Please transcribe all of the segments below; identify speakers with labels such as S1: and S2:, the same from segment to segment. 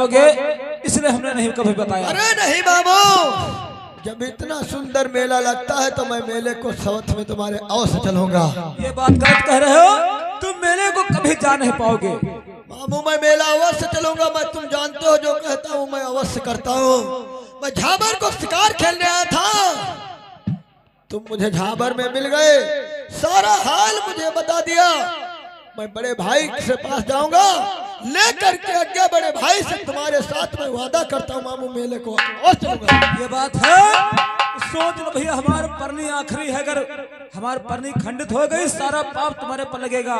S1: पाओगे, इसलिए हमने नहीं कभी बताया।
S2: अरे नहीं मामू, जब इतना सुंदर मेला लगता है तो मैं मेले को साथ में तुम्हारे अवश्य चलूंगा।
S1: ये बात गलत कह रहे हो, तुम मेले को कभी जा नहीं पाओगे।
S2: मामू मैं मेला अवश्य चलूंगा, मैं तुम जानते हो जो कहता हूँ मैं अवश्य करता हूँ। मैं झाबर को शिकार खेलने आया था, तुम मुझे झाबर में मिल गए, सारा हाल मुझे बता दिया। मैं बड़े भाई से पास जाऊंगा, लेकर के आगे बड़े भाई से तुम्हारे साथ में वादा करता हूँ मामू मेले को और चलूंगा।
S1: ये बात है, सोच लो भैया, हमारी परनी आखिरी है, अगर हमारी परनी खंडित हो गई सारा पाप तुम्हारे पर लगेगा।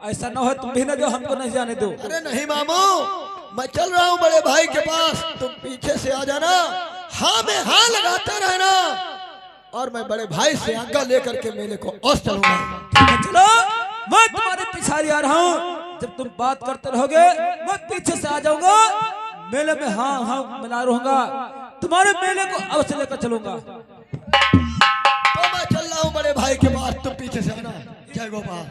S1: ऐसा ना हो तुम भी ना जो हमको नहीं जाने दो।
S2: अरे नहीं मामू, मैं चल रहा हूँ बड़े भाई के पास, तुम पीछे से आ जाना, हाँ में हाँ लगाते रहना, और मैं बड़े भाई से आज्ञा लेकर के मेले को और चलूंगा।
S1: चलो, मैं तुम्हारे पिछाड़ी आ रहा हूँ, जब तुम बात करते रहोगे मैं पीछे से आ जाऊंगा, मेले में हाँ हाँ मिला रहूंगा, तुम्हारे मेले को अवश्य लेकर चलूंगा।
S2: तो मैं चल रहा हूँ बड़े भाई के पास, तुम पीछे से आना। जय गोपाल।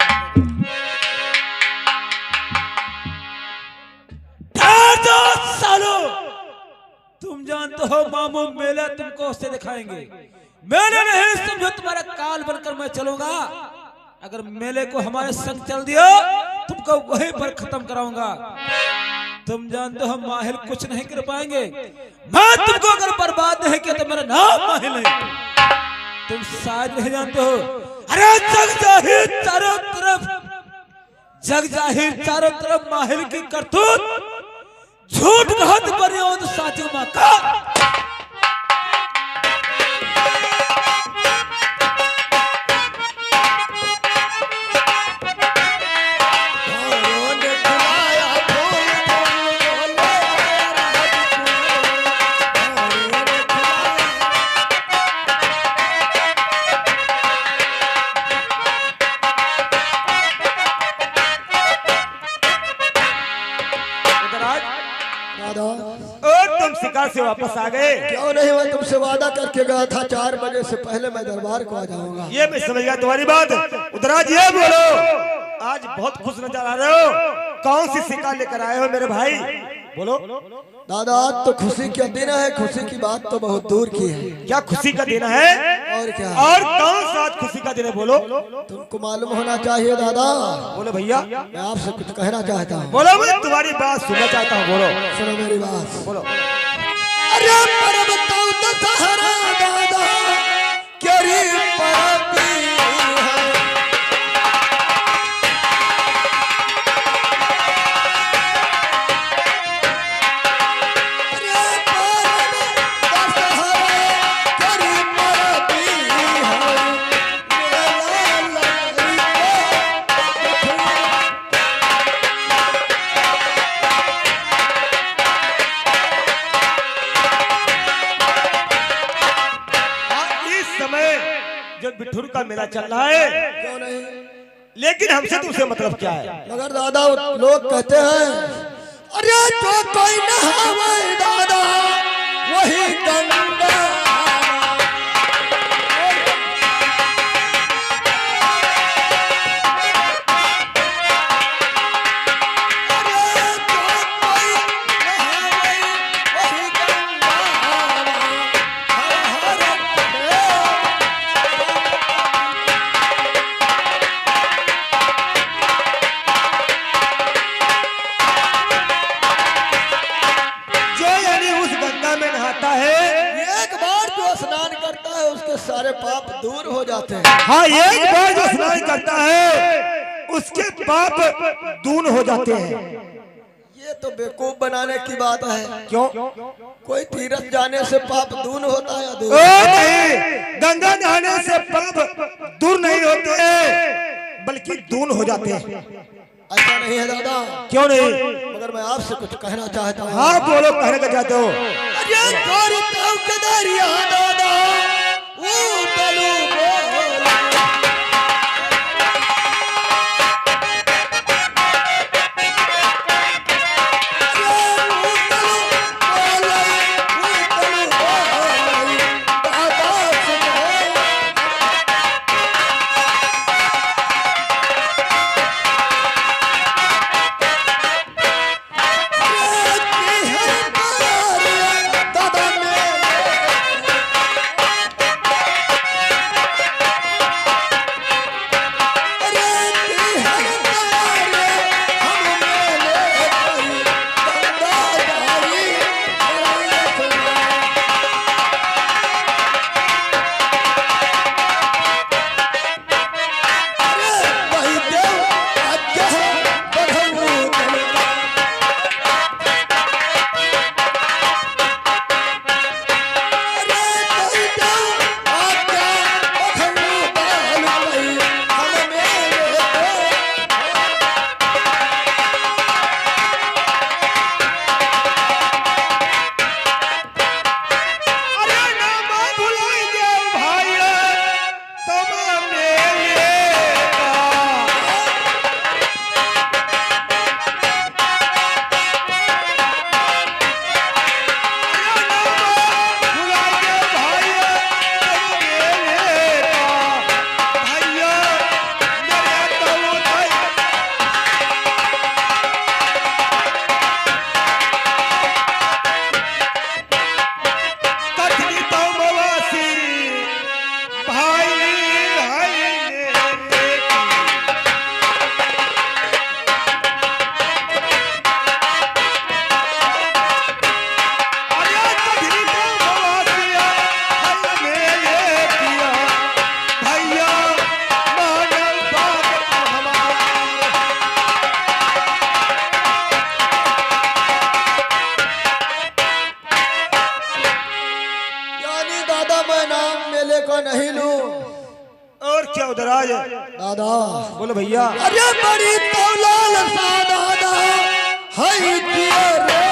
S1: सालो, तुम जानते हो मामू मेला तुमको अवश्य दिखाएंगे। मेले नहीं समझो तुम्हारा काल बनकर मैं चलूंगा, अगर मेले को हमारे संग चल दिया तुमको वहीं पर खत्म कराऊंगा। तुम जानते हो माहिल कुछ नहीं कर पाएंगे, मैं तुमको अगर बर्बाद नहीं किया तो मेरा नाम माहिल नहीं। तुम शायद नहीं जानते हो, अरे जग जाहिर चारों तरफ, जग जाहिर चारों तरफ माहिल की करतूत, झूठ कहत बनियों साचू माँ का।
S3: तुम शिकार से वापस आ गए?
S2: क्यों नहीं, मैं तुमसे वादा करके गया था 4 बजे से पहले मैं दरबार को आ जाऊंगा।
S3: ये मैं समझ गया तुम्हारी बात। उदराज ये बोलो, आज बहुत खुश नजर आ रहे हो, कौन सी शिकार लेकर आए हो मेरे भाई? बोलो।
S2: दादा आज तो खुशी का दिन है, खुशी की बात तो बहुत दूर की है।
S3: क्या खुशी का दिन है?
S2: और क्या?
S3: और कौन सा आज खुशी का दिन है? बोलो।
S2: तुमको मालूम होना चाहिए दादा।
S3: बोलो भैया।
S2: मैं आपसे कुछ कहना चाहता हूँ।
S3: बोलो, मैं तुम्हारी बात सुनना चाहता हूँ। बोलो।
S2: सुनो मेरी बात।
S3: बोलो।
S2: अरे पर बताओ दशहरा दादा केरी परती है, अरे पर दशहरा केरी परती है,
S3: जो बिठुर का मेला चल रहा है,
S2: क्यों नहीं?
S3: लेकिन हमसे तुमसे मतलब क्या है?
S2: मगर दादा लोग कहते हैं अरे जो कोई नहावे दादा वही गंगा। सारे पाप दूर हो जाते हैं।
S3: हाँ, एक बार जो स्नान करता है उसके पाप दूर हो जाते हैं।
S2: ये तो बेवकूफ बनाने की बात है।
S3: क्यों?
S2: कोई तीर्थ जाने से पाप दूर होता है? दूर
S3: नहीं, गंगा नहाने से पाप दूर नहीं होते हैं बल्कि दूर हो जाते हैं।
S2: ऐसा नहीं है दादा।
S3: क्यों नहीं?
S2: मगर मैं आपसे कुछ कहना चाहता हूँ।
S3: हाँ बोलो, कहने का चाहते हो?
S2: दादा
S3: उदराज।
S2: दादा
S3: बोलो भैया।
S2: अरे बड़ी तौलाल सा दादा है किए रे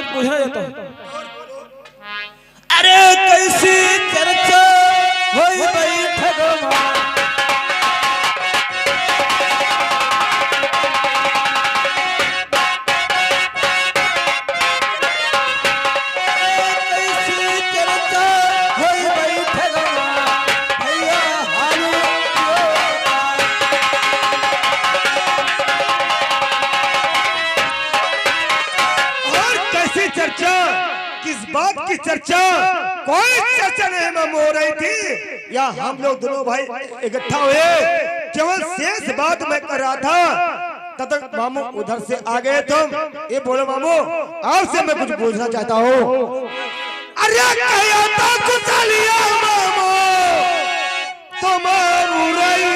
S1: पूछना चाहता हूँ। अरे कैसी चर्चा होई बैठक में, कैसी चर्चा होई बैठक में, भैया हाल
S3: चर्चा, किस बात की चर्चा? कोई चर्चा नहीं मामू हो रही थी, या हम लोग दोनों भाई इकट्ठा हुए केवल शेष बात मैं कर रहा था, तब तक मामू उधर से आ गए। तुम ये बोलो मामू, आपसे मैं कुछ पूछना चाहता हूँ। अरे कहिया तो कुछ लिया मामू तुम्हारू रही,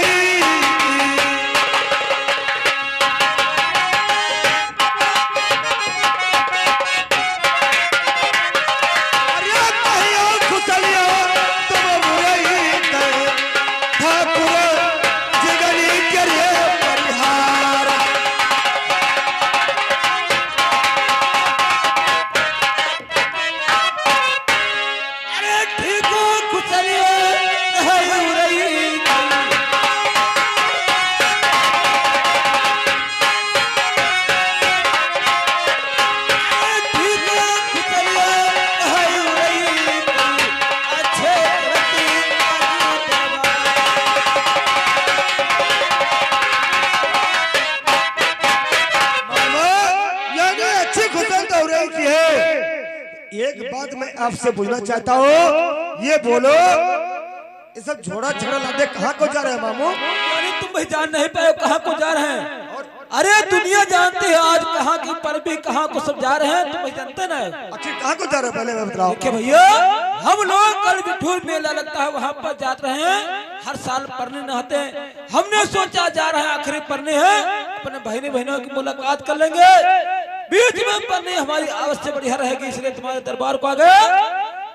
S3: एक बात मैं आपसे पूछना चाहता हूँ, ये बोलो ये सब झोड़ा झगड़ा लादे कहाँ को जा रहे हैं मामू?
S1: अरे तुम भाई जान नहीं पाए कहाँ को जा रहे हैं? अरे दुनिया जानती है आज कहाँ की पर भी कहाँ को सब जा रहे हैं, तुम भाई जानते ना।
S3: अच्छा कहाँ को जा रहे हैं पहले मैं बताओ।
S1: देखिए भैया, हम लोग कल बिठूर मेला लगता है वहाँ पर जाते रहे हैं, हर साल पढ़ने नहाते हैं। हमने सोचा जा रहे हैं आखिरी पढ़ने हैं, अपने बहनी बहनों की मुलाकात कर लेंगे, बीच में पढ़ने हमारी आवश्यक बढ़िया रहेगी, इसलिए तुम्हारे दरबार को आ गए,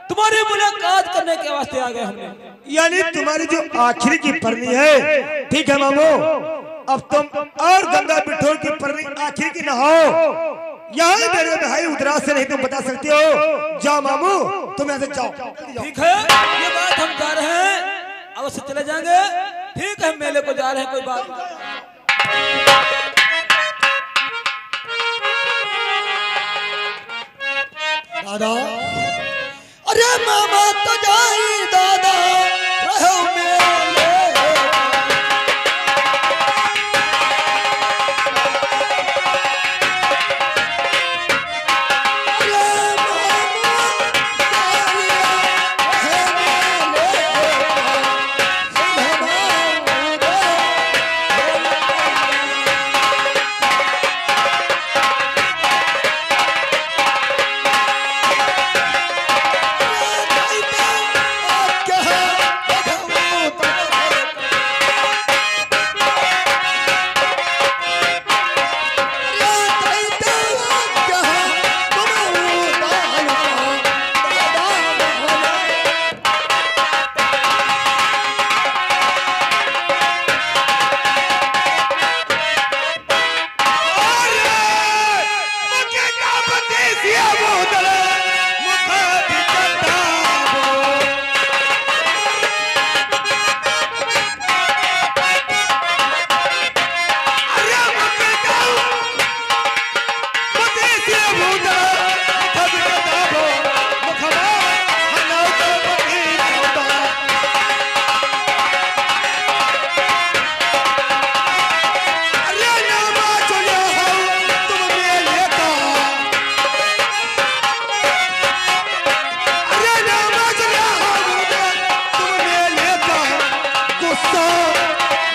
S1: तुम्हारी मुलाकात करने के वास्ते आ गए हमने।
S3: यानी तुम्हारी जो आखिरी की परनी है, ठीक है मामू, अब तुम और गंगा बिठोर की परनी आखिरी की न हो, यहाँ मेरे भाई उदरा से नहीं तुम बता सकती हो। जाओ मामू तुम यहाँ से जाओ।
S1: ठीक है, ये बात हम जा रहे हैं, अवश्य चले जाएंगे। ठीक है, मेले को जा रहे हैं, कोई बात नहीं।
S2: दादा अरे मामा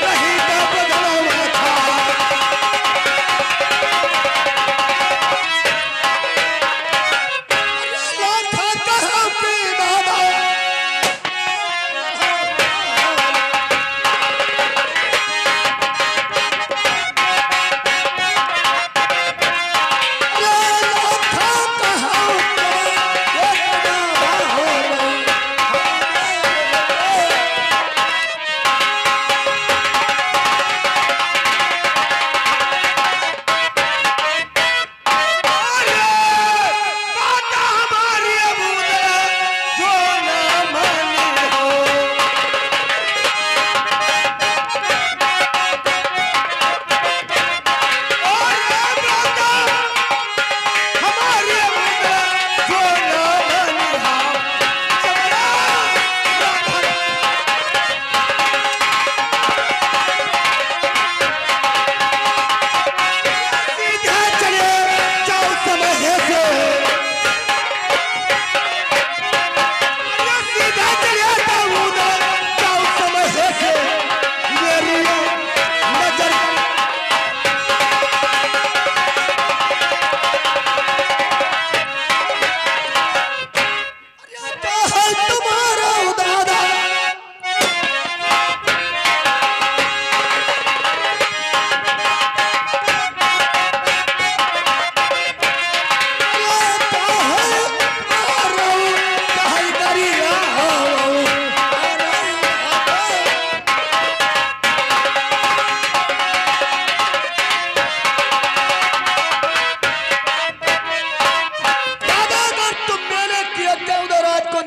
S3: नहीं तो बदलवा था।
S2: लाखा कहाँ की दादा
S3: माता हमारी अबूदा जो ना मानी हो। माता हमारी अबूदा जो ना मानी हो। सीधा चले जाओ समय से, सीधा चले जाओ समय से, मेरी नजर
S2: तुम्हारा दादा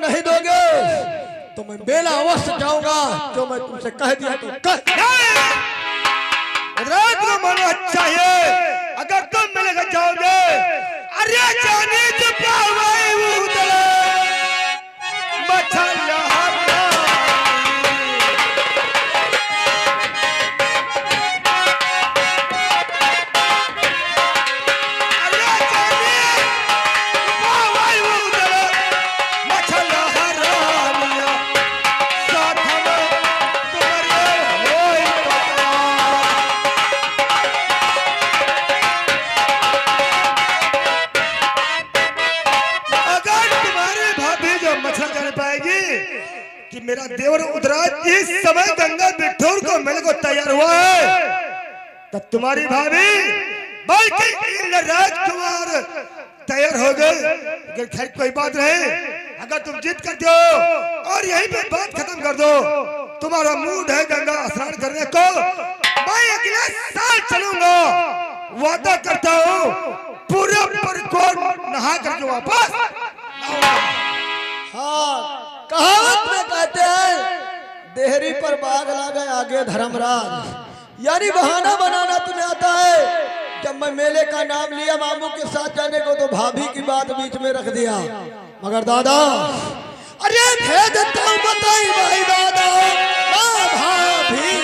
S2: नहीं दोगे तो मैं बेला अवश्य जाऊंगा। जो मैं तुमसे कह दिया तो कह।
S3: रात को मनो अच्छा है अगर तुम मेरे घर जाओगे। अरे जाने तो पावाई उधर मछलिया कि मेरा देवर उदराज इस समय गंगा बिठौर को मिलने को तैयार हुआ है, तब तुम्हारी भाभी बल्कि राजकुमार तैयार हो गए। अगर खैर कोई बात रहे, अगर तुम जीत करते हो और यहीं पे बात खत्म कर दो, तुम्हारा मूड है गंगा स्नान करने को, मैं अगले साल चलूंगा। वादा करता हूँ पूरा परिकोण नहा करके वापस आऊंगा।
S2: हाँ, कहावत में कहते हैं देहरी पर बाग लागे आगे धर्मराज। यानी बहाना बनाना तुम्हें आता है। जब मैं मेले का नाम लिया मामू के साथ जाने को तो भाभी की बात बीच में रख दिया। मगर दादा अरे भेद तो बताई भाई दादा भाभी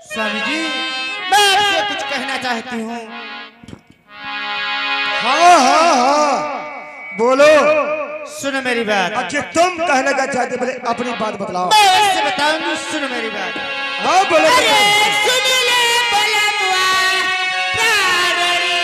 S4: स्वामी जी, मैं आपसे कुछ कहना चाहती हूँ।
S3: हाँ हाँ हाँ बोलो।
S4: सुनो मेरी बात।
S3: अच्छा तुम कहने का चाहते बोले अपनी बात बतलाओ।
S4: मैं ऐसे बताऊंगी, सुनो मेरी बात।
S3: हाँ बोलो।
S4: सुन ले बलमुआ, प्राणरी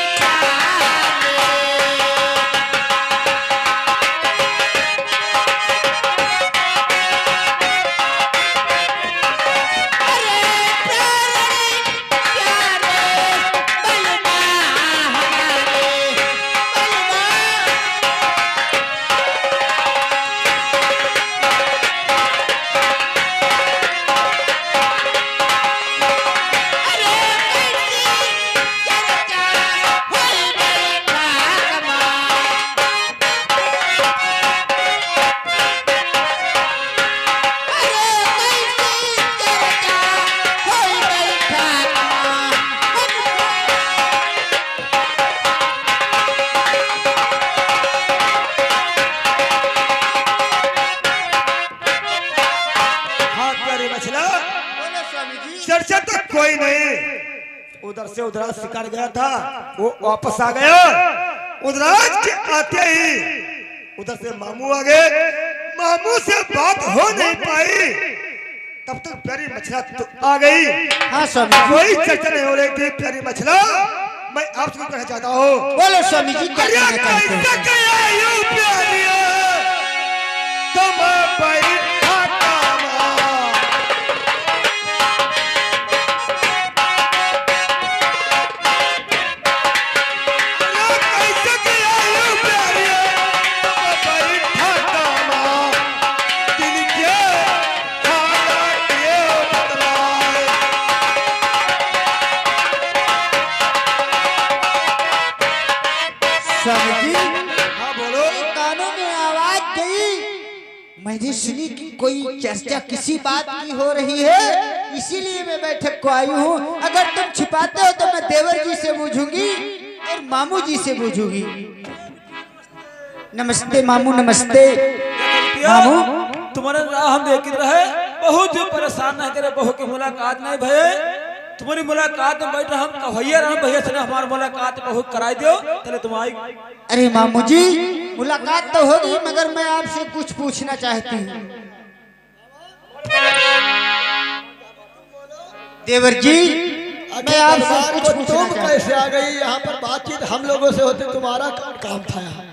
S3: उधर से उधराज शिकार गया था, वो वापस आ गया। उधराज के आते ही उधर से मामू आ गए। मामू से बात हो नहीं पाई, तब तक प्यारी मछला तो आ गई।
S4: हाँ स्वामी जी।
S3: कोई चर्चा नहीं हो रही थी। प्यारी मछला, मैं आपसे कहना चाहता हूँ।
S4: बोलो स्वामी जी, क्या कहना चाहते हैं?
S3: तुम बैठा कामा, कैसे किया यूं प्यारिया, तुम बैठा कामा, दिल के हालात ये बतलाए।
S4: स्वामी जी,
S3: हाँ बोलो।
S4: कानों में आवाज गई, मैंने सुनी कि कोई चर्चा किसी बात की हो रही है, इसीलिए मैं बैठक को आई हूँ। अगर तुम छिपाते हो तो मैं देवर जी से पूछूंगी और मामू जी से पूछूंगी। नमस्ते मामू, नमस्ते मामू।
S1: तुम्हारे राह हम देख रहे, बहुत परेशान न करे, बहू की मुलाकात नहीं भये। तुम्हारी मुलाकात में बैठ रहा हम कहिए रहा भैया से हमारी मुलाकात बहुत कराई दो, चले तुम आई।
S4: अरे मामू जी, मुलाकात तो होगी, मगर मैं आपसे कुछ पूछना चाहती हूँ। देवर जी, मैं आपसे कुछ पूछना
S2: तुम
S4: चाहती हूँ।
S2: कैसे आ गई यहाँ पर? बातचीत हम लोगों से होते, तुम्हारा काम था यहाँ।